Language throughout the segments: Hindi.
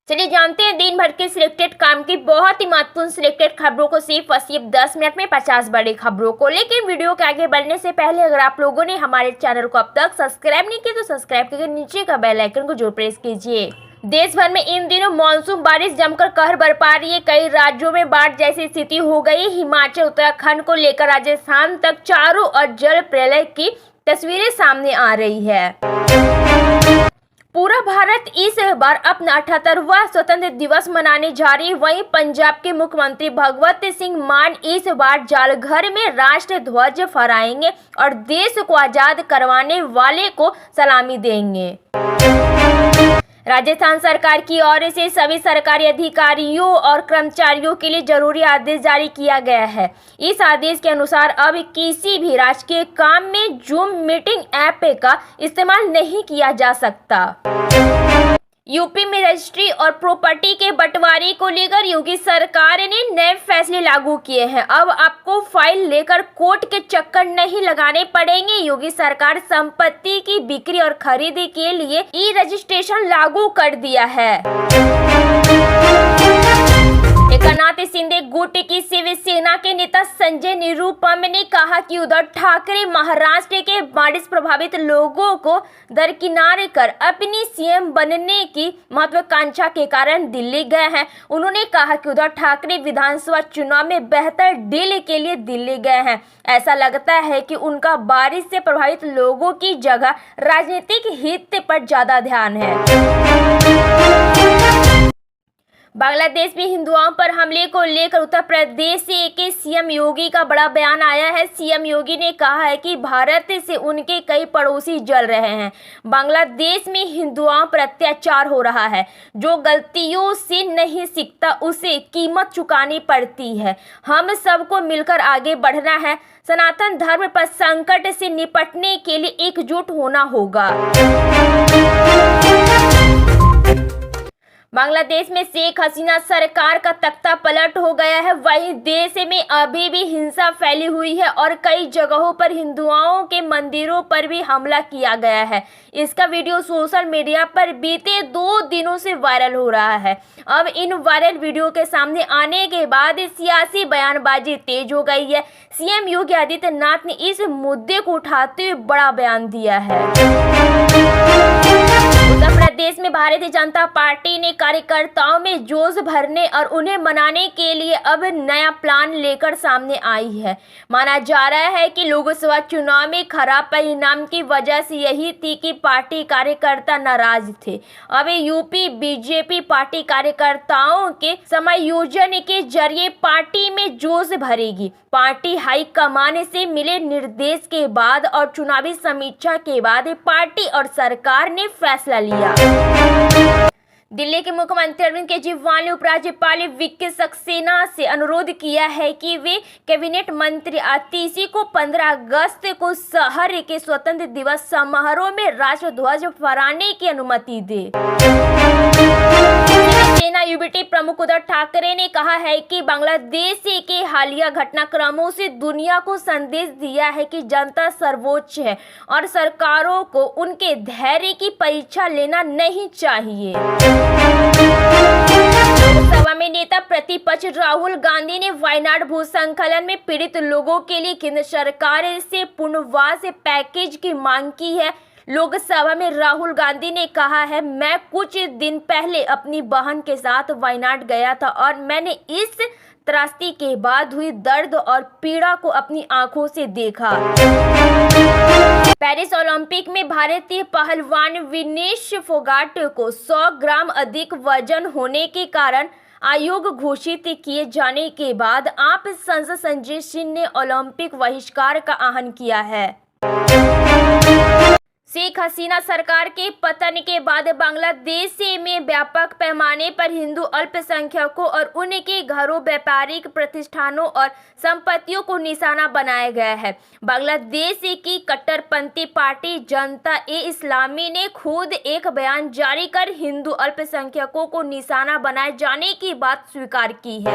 चलिए जानते हैं दिन भर के सिलेक्टेड काम की बहुत ही महत्वपूर्ण सिलेक्टेड खबरों को सिर्फ 10 मिनट में 50 बड़ी खबरों को। लेकिन वीडियो के आगे बढ़ने से पहले अगर आप लोगों ने हमारे चैनल को अब तक सब्सक्राइब नहीं किया तो सब्सक्राइब करके नीचे का बेल आइकन को जरूर प्रेस कीजिए। देश भर में इन दिनों मानसून बारिश जमकर कहर बरपा रही है। कई राज्यों में बाढ़ जैसी स्थिति हो गई। हिमाचल उत्तराखंड को लेकर राजस्थान तक चारों ओर जल प्रलय की तस्वीरें सामने आ रही है। पूरा भारत इस बार अपना 78वां स्वतंत्र दिवस मनाने जा रही है। वहीं पंजाब के मुख्यमंत्री भगवंत सिंह मान इस बार जालघर में राष्ट्र ध्वज फहराएंगे और देश को आजाद करवाने वाले को सलामी देंगे। राजस्थान सरकार की ओर से सभी सरकारी अधिकारियों और कर्मचारियों के लिए जरूरी आदेश जारी किया गया है। इस आदेश के अनुसार अब किसी भी राजकीय काम में जूम मीटिंग ऐप का इस्तेमाल नहीं किया जा सकता। यूपी में रजिस्ट्री और प्रॉपर्टी के बंटवारे को लेकर योगी सरकार ने नए फैसले लागू किए हैं। अब आपको फाइल लेकर कोर्ट के चक्कर नहीं लगाने पड़ेंगे। योगी सरकार संपत्ति की बिक्री और खरीदी के लिए ई रजिस्ट्रेशन लागू कर दिया है। एकनाथ शिंदे गुट की शिवसेना के नेता संजय निरुपम ने कहा कि उद्धव ठाकरे महाराष्ट्र के बारिश प्रभावित लोगों को दरकिनार कर अपनी सीएम बनने की महत्वाकांक्षा के कारण दिल्ली गए हैं। उन्होंने कहा कि उद्धव ठाकरे विधानसभा चुनाव में बेहतर डील के लिए दिल्ली गए हैं। ऐसा लगता है कि उनका बारिश से प्रभावित लोगों की जगह राजनीतिक हित पर ज्यादा ध्यान है। बांग्लादेश में हिंदुओं पर हमले को लेकर उत्तर प्रदेश के सीएम योगी का बड़ा बयान आया है। सीएम योगी ने कहा है कि भारत से उनके कई पड़ोसी जल रहे हैं। बांग्लादेश में हिंदुओं पर अत्याचार हो रहा है। जो गलतियों से नहीं सीखता उसे कीमत चुकानी पड़ती है। हम सबको मिलकर आगे बढ़ना है। सनातन धर्म पर संकट से निपटने के लिए एकजुट होना होगा। बांग्लादेश में शेख हसीना सरकार का तख्ता पलट हो गया है। वहीं देश में अभी भी हिंसा फैली हुई है और कई जगहों पर हिंदुओं के मंदिरों पर भी हमला किया गया है। इसका वीडियो सोशल मीडिया पर बीते 2 दिनों से वायरल हो रहा है। अब इन वायरल वीडियो के सामने आने के बाद सियासी बयानबाजी तेज हो गई है। सीएम योगी आदित्यनाथ ने इस मुद्दे को उठाते हुए बड़ा बयान दिया है। उत्तर प्रदेश में भारतीय जनता पार्टी ने कार्यकर्ताओं में जोश भरने और उन्हें मनाने के लिए अब नया प्लान लेकर सामने आई है। माना जा रहा है कि लोकसभा चुनाव में खराब परिणाम की वजह से यही थी कि पार्टी कार्यकर्ता नाराज थे। अब यूपी बीजेपी पार्टी कार्यकर्ताओं के समायोजन के जरिए पार्टी में जोश भरेगी। पार्टी हाईकमान से मिले निर्देश के बाद और चुनावी समीक्षा के बाद पार्टी और सरकार ने फैसला लिया। दिल्ली के मुख्यमंत्री अरविंद केजरीवाल ने उपराज्यपाल वीके सक्सेना से अनुरोध किया है कि वे कैबिनेट मंत्री आतिशी को 15 अगस्त को शहर के स्वतंत्र दिवस समारोह में राष्ट्र ध्वज फहराने की अनुमति दे। सेना यूबीटी प्रमुख उद्धव ठाकरे ने कहा है कि बांग्लादेश के हालिया घटनाक्रमों से दुनिया को संदेश दिया है कि जनता सर्वोच्च है और सरकारों को उनके धैर्य की परीक्षा लेना नहीं चाहिए। लोकसभा में नेता प्रतिपक्ष राहुल गांधी ने वायनाड भूस्खलन में पीड़ित लोगों के लिए केंद्र सरकार से पुनर्वास पैकेज की मांग की है। लोकसभा में राहुल गांधी ने कहा है, मैं कुछ दिन पहले अपनी बहन के साथ वायनाड गया था और मैंने इस त्रासदी के बाद हुई दर्द और पीड़ा को अपनी आंखों से देखा। पेरिस ओलंपिक में भारतीय पहलवान विनेश फोगाट को 100 ग्राम अधिक वजन होने के कारण आयोग घोषित किए जाने के बाद आप सांसद संजय सिंह ने ओलंपिक बहिष्कार का आह्वान किया है। शेख हसीना सरकार के पतन के बाद बांग्लादेश में व्यापक पैमाने पर हिंदू अल्पसंख्यकों और उनके घरों, व्यापारिक प्रतिष्ठानों और संपत्तियों को निशाना बनाया गया है। बांग्लादेश की कट्टरपंथी पार्टी जनता-ए-इस्लामी ने खुद एक बयान जारी कर हिंदू अल्पसंख्यकों को निशाना बनाए जाने की बात स्वीकार की है।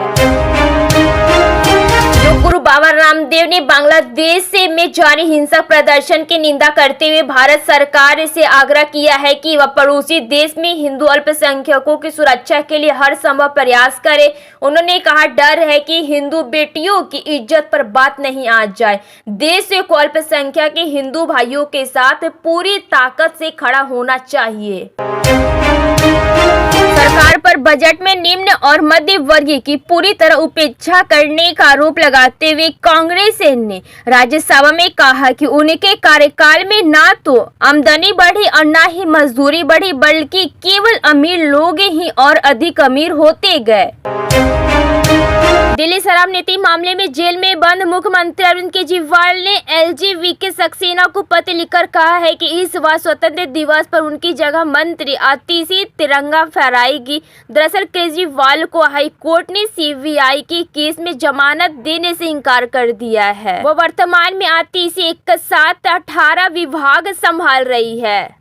गुरु बाबा रामदेव ने बांग्लादेश में जारी हिंसक प्रदर्शन की निंदा करते हुए भारत भारत सरकार से आग्रह किया है कि वह पड़ोसी देश में हिंदू अल्पसंख्यकों की सुरक्षा के लिए हर संभव प्रयास करे। उन्होंने कहा, डर है कि हिंदू बेटियों की इज्जत पर बात नहीं आ जाए। देश को अल्पसंख्यक के हिंदू भाइयों के साथ पूरी ताकत से खड़ा होना चाहिए। सरकार पर बजट में निम्न और मध्य वर्गीय की पूरी तरह उपेक्षा करने का आरोप लगाते हुए कांग्रेस ने राज्यसभा में कहा कि उनके कार्यकाल में ना तो आमदनी बढ़ी और ना ही मजदूरी बढ़ी, बल्कि केवल अमीर लोग ही और अधिक अमीर होते गए। दिल्ली शराब नीति मामले में जेल में बंद मुख्यमंत्री अरविंद केजरीवाल ने एलजीबीटी सक्सेना को पत्र लिखकर कहा है कि इस बार स्वतंत्रता दिवस पर उनकी जगह मंत्री आतिशी तिरंगा फहराएगी। दरअसल केजरीवाल को हाई कोर्ट ने सीबीआई के केस में जमानत देने से इनकार कर दिया है। वो वर्तमान में आतिशी एक साथ 18 विभाग संभाल रही है।